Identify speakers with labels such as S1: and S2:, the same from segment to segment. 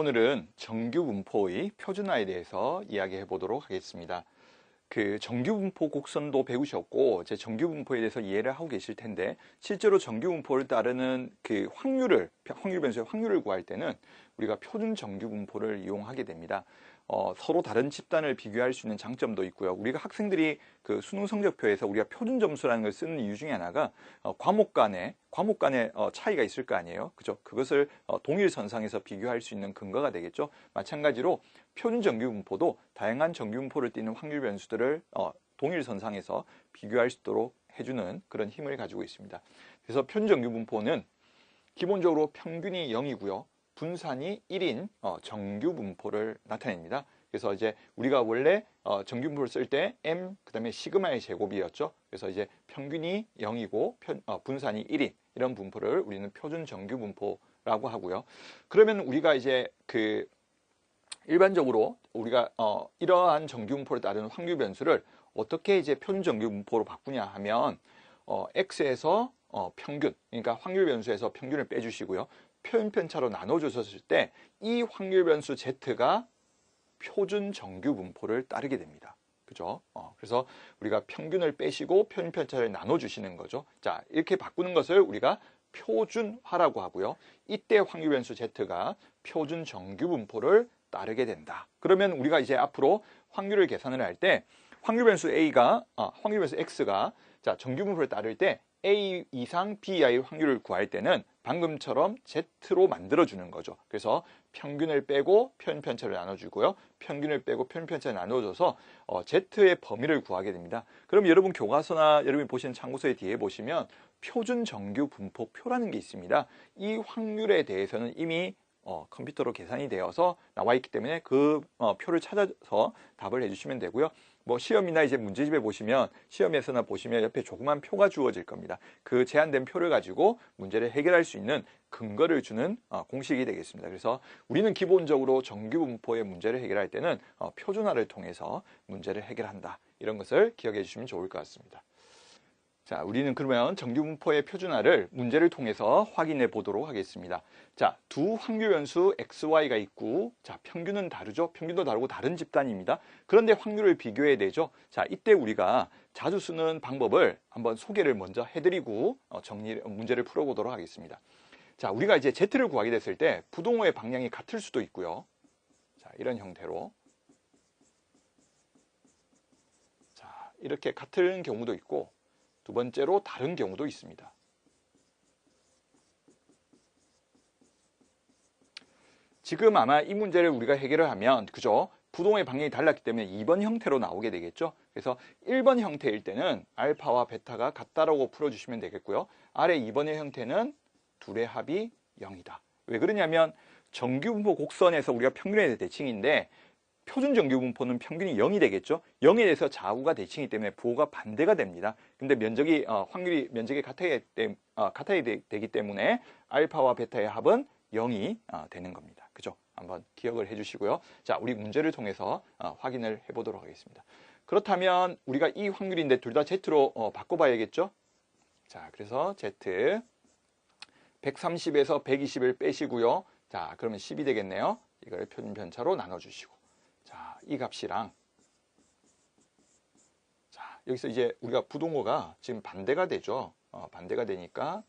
S1: 오늘은 정규 분포의 표준화에 대해서 이야기해 보도록 하겠습니다. 그 정규 분포 곡선도 배우셨고 이제 정규 분포에 대해서 이해를 하고 계실 텐데, 실제로 정규 분포를 따르는 그 확률 변수의 확률을 구할 때는 우리가 표준 정규 분포를 이용하게 됩니다. 서로 다른 집단을 비교할 수 있는 장점도 있고요. 우리가 학생들이 그 수능 성적표에서 우리가 표준 점수라는 걸 쓰는 이유 중에 하나가 과목 간에 차이가 있을 거 아니에요. 그죠? 그것을 동일 선상에서 비교할 수 있는 근거가 되겠죠. 마찬가지로 표준 정규 분포도 다양한 정규 분포를 띠는 확률 변수들을 동일 선상에서 비교할 수 있도록 해주는 그런 힘을 가지고 있습니다. 그래서 표준 정규 분포는 기본적으로 평균이 0이고요. 분산이 1인 정규 분포를 나타냅니다. 그래서 이제 우리가 원래 정규 분포를 쓸 때 m 그다음에 시그마의 제곱이었죠. 그래서 이제 평균이 0이고 분산이 1인 이런 분포를 우리는 표준 정규 분포라고 하고요. 그러면 우리가 이제 그 일반적으로 우리가 이러한 정규 분포를 따르는 확률 변수를 어떻게 이제 표준 정규 분포로 바꾸냐 하면 x에서 평균, 그러니까 확률 변수에서 평균을 빼주시고요. 표준 편차로 나눠줬을 때 이 확률 변수 z가 표준 정규 분포를 따르게 됩니다. 그죠? 그래서 우리가 평균을 빼시고 표준 편차를 나눠주시는 거죠. 자, 이렇게 바꾸는 것을 우리가 표준화라고 하고요. 이때 확률 변수 z가 표준 정규 분포를 따르게 된다. 그러면 우리가 이제 앞으로 확률을 계산을 할 때 확률 변수 확률 변수 x가 자, 정규 분포를 따를 때 A 이상 B 이하의 확률을 구할 때는 방금처럼 Z로 만들어주는 거죠. 그래서 평균을 빼고 표준 편차를 나눠주고요. 평균을 빼고 표준 편차를 나눠줘서 Z의 범위를 구하게 됩니다. 그럼 여러분 교과서나 여러분이 보시는 참고서에 뒤에 보시면 표준 정규 분포표라는 게 있습니다. 이 확률에 대해서는 이미 컴퓨터로 계산이 되어서 나와 있기 때문에 그 표를 찾아서 답을 해주시면 되고요. 뭐 시험이나 이제 문제집에 보시면 시험에서나 보시면 옆에 조그만 표가 주어질 겁니다. 그 제한된 표를 가지고 문제를 해결할 수 있는 근거를 주는 공식이 되겠습니다. 그래서 우리는 기본적으로 정규 분포의 문제를 해결할 때는 표준화를 통해서 문제를 해결한다. 이런 것을 기억해 주시면 좋을 것 같습니다. 자, 우리는 그러면 정규 분포의 표준화를 문제를 통해서 확인해 보도록 하겠습니다. 자, 두 확률 변수 XY가 있고, 자, 평균은 다르죠? 평균도 다르고 다른 집단입니다. 그런데 확률을 비교해야 되죠? 자, 이때 우리가 자주 쓰는 방법을 한번 소개를 먼저 해드리고 문제를 풀어보도록 하겠습니다. 자, 우리가 이제 Z를 구하게 됐을 때 부동호의 방향이 같을 수도 있고요. 자, 이런 형태로. 자, 이렇게 같은 경우도 있고, 두 번째로 다른 경우도 있습니다. 지금 아마 이 문제를 우리가 해결을 하면 그죠? 부동의 방향이 달랐기 때문에 2번 형태로 나오게 되겠죠? 그래서 1번 형태일 때는 알파와 베타가 같다라고 풀어주시면 되겠고요. 아래 2번의 형태는 둘의 합이 0이다. 왜 그러냐면 정규 분포 곡선에서 우리가 평균에 대해 대칭인데 표준 정규 분포는 평균이 0이 되겠죠. 0에 대해서 좌우가 대칭이기 때문에 부호가 반대가 됩니다. 근데 면적이 확률이 면적이 같아야 되기 때문에 알파와 베타의 합은 0이 되는 겁니다. 그죠? 한번 기억을 해주시고요. 자, 우리 문제를 통해서 확인을 해보도록 하겠습니다. 그렇다면 우리가 이 확률인데 둘 다 Z로 바꿔봐야겠죠? 자, 그래서 Z 130에서 120을 빼시고요. 자, 그러면 10이 되겠네요. 이걸 표준 편차로 나눠주시고. 자, 이 값이랑 자, 여기서 이제 우리가 부동호가 지금 반대가 되죠. 반대가 되니까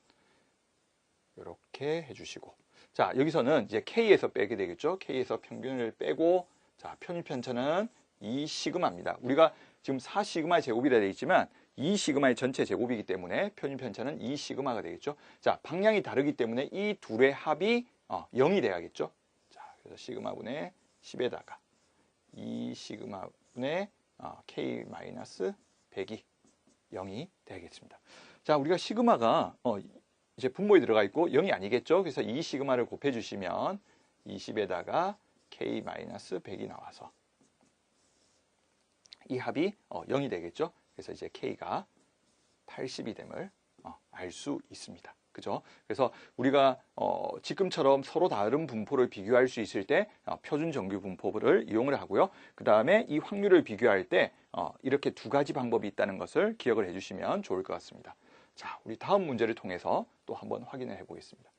S1: 이렇게 해주시고, 자, 여기서는 이제 K에서 빼게 되겠죠. K에서 평균을 빼고, 자, 표준 편차는 2시그마입니다. 우리가 지금 4시그마의 제곱이라 되어 있지만 2시그마의 전체 제곱이기 때문에 표준 편차는 2시그마가 되겠죠. 자, 방향이 다르기 때문에 이 둘의 합이 0이 돼야겠죠. 자, 그래서 시그마분의 10에다가 2시그마분의 K-100이 0이 되겠습니다. 자, 우리가 시그마가 이제 분모에 들어가 있고 0이 아니겠죠. 그래서 2시그마를 곱해주시면 20에다가 K-100이 나와서 이 합이 0이 되겠죠. 그래서 이제 K가 80이 됨을 알 수 있습니다. 그죠? 그래서 우리가 지금처럼 서로 다른 분포를 비교할 수 있을 때 표준 정규 분포를 이용을 하고요. 그 다음에 이 확률을 비교할 때 이렇게 두 가지 방법이 있다는 것을 기억을 해주시면 좋을 것 같습니다. 자, 우리 다음 문제를 통해서 또 한번 확인을 해보겠습니다.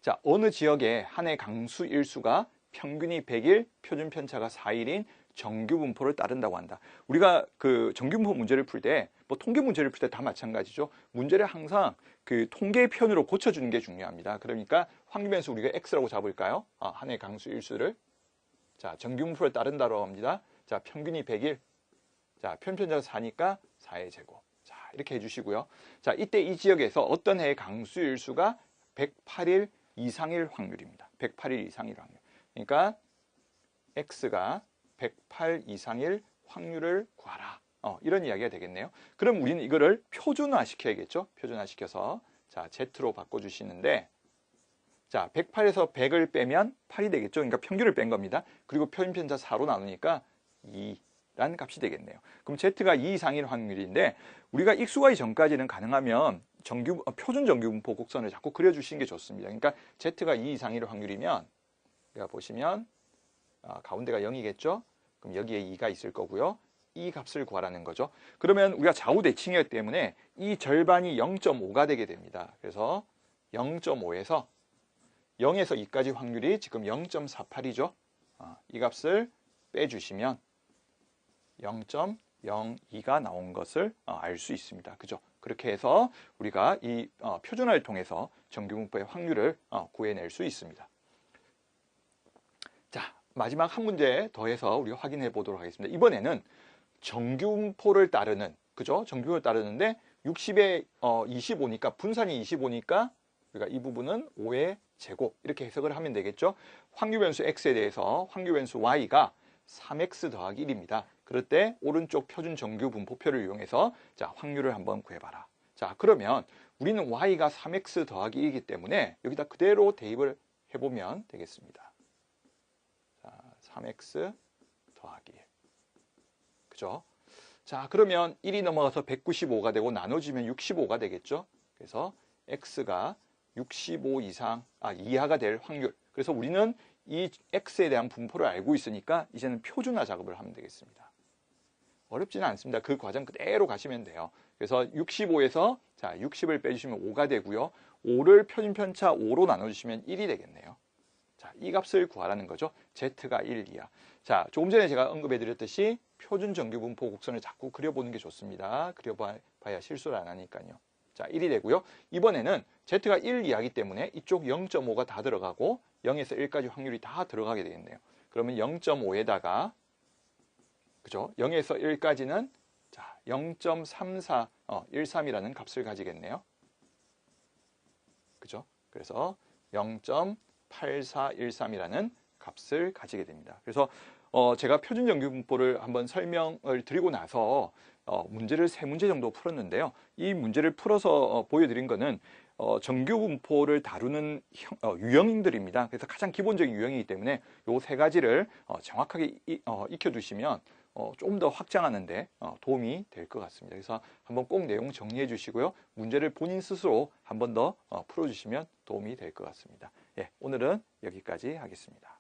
S1: 자, 어느 지역에 한 해 강수 일수가 평균이 100일, 표준 편차가 4일인 정규 분포를 따른다고 한다. 우리가 그 정규 분포 문제를 풀 때, 뭐 통계 문제를 풀 때 다 마찬가지죠. 문제를 항상 그 통계 편으로 고쳐주는 게 중요합니다. 그러니까 확률 변수 우리가 x라고 잡을까요? 하나의 강수 일수를. 자, 정규 분포를 따른다고 합니다. 자, 평균이 100일. 자, 편차가 4니까 4의 제곱. 자, 이렇게 해주시고요. 자, 이때 이 지역에서 어떤 해의 강수 일수가 108일 이상일 확률입니다. 108일 이상일 확률. 그러니까 x가 108 이상일 확률을 구하라. 이런 이야기가 되겠네요. 그럼 우리는 이거를 표준화 시켜야겠죠? 표준화 시켜서 자, z로 바꿔주시는데 자, 108에서 100을 빼면 8이 되겠죠? 그러니까 평균을 뺀 겁니다. 그리고 표준 편차 4로 나누니까 2라는 값이 되겠네요. 그럼 z가 2 이상일 확률인데 우리가 익숙하기 전까지는 가능하면 표준 정규 분포 곡선을 자꾸 그려주시는 게 좋습니다. 그러니까 z가 2 이상일 확률이면 우리가 보시면 가운데가 0이겠죠? 그럼 여기에 2가 있을 거고요. 이 값을 구하라는 거죠. 그러면 우리가 좌우 대칭이기 때문에 이 절반이 0.5가 되게 됩니다. 그래서 0.5에서 0에서 2까지 확률이 지금 0.48이죠. 이 값을 빼주시면 0.02가 나온 것을 알 수 있습니다. 그죠? 그렇게 해서 우리가 이 표준화를 통해서 정규 분포의 확률을 구해낼 수 있습니다. 자, 마지막 한 문제 더해서 우리가 확인해 보도록 하겠습니다. 이번에는 정규 분포를 따르는, 그죠? 정규 분포를 따르는데 60에 25니까 분산이 25니까 우리가 이 부분은 5의 제곱 이렇게 해석을 하면 되겠죠. 확률 변수 x에 대해서 확률 변수 y가 3x 더하기 1입니다. 그럴 때 오른쪽 표준 정규 분포표를 이용해서 자, 확률을 한번 구해봐라. 자, 그러면 우리는 y가 3x 더하기 1이기 때문에 여기다 그대로 대입을 해보면 되겠습니다. 자, 3x 더하기 1. 그죠? 자, 그러면 1이 넘어가서 195가 되고 나눠지면 65가 되겠죠? 그래서 x가 65 이하가 될 확률. 그래서 우리는 이 x에 대한 분포를 알고 있으니까 이제는 표준화 작업을 하면 되겠습니다. 어렵지는 않습니다. 그 과정 그대로 가시면 돼요. 그래서 65에서 자, 60을 빼주시면 5가 되고요. 5를 표준 편차 5로 나눠주시면 1이 되겠네요. 자, 이 값을 구하라는 거죠. z가 1 이하. 자, 조금 전에 제가 언급해 드렸듯이 표준 정규 분포 곡선을 자꾸 그려보는 게 좋습니다. 그려봐야 실수를 안 하니까요. 자, 1이 되고요. 이번에는 z가 1 이하이기 때문에 이쪽 0.5가 다 들어가고 0에서 1까지 확률이 다 들어가게 되겠네요. 그러면 0.5에다가 그죠? 0에서 1까지는 자, 0.34 13이라는 값을 가지겠네요. 그죠? 그래서 0.8413이라는 값을 가지게 됩니다. 그래서 제가 표준 정규 분포를 한번 설명을 드리고 나서 문제를 3문제 정도 풀었는데요. 이 문제를 풀어서 보여드린 거는 정규 분포를 다루는 유형들입니다. 그래서 가장 기본적인 유형이기 때문에 이 3가지를 정확하게 익혀두시면 좀 더 확장하는데 도움이 될 것 같습니다. 그래서 한번 꼭 내용 정리해 주시고요. 문제를 본인 스스로 한번 더 풀어주시면 도움이 될 것 같습니다. 예, 오늘은 여기까지 하겠습니다.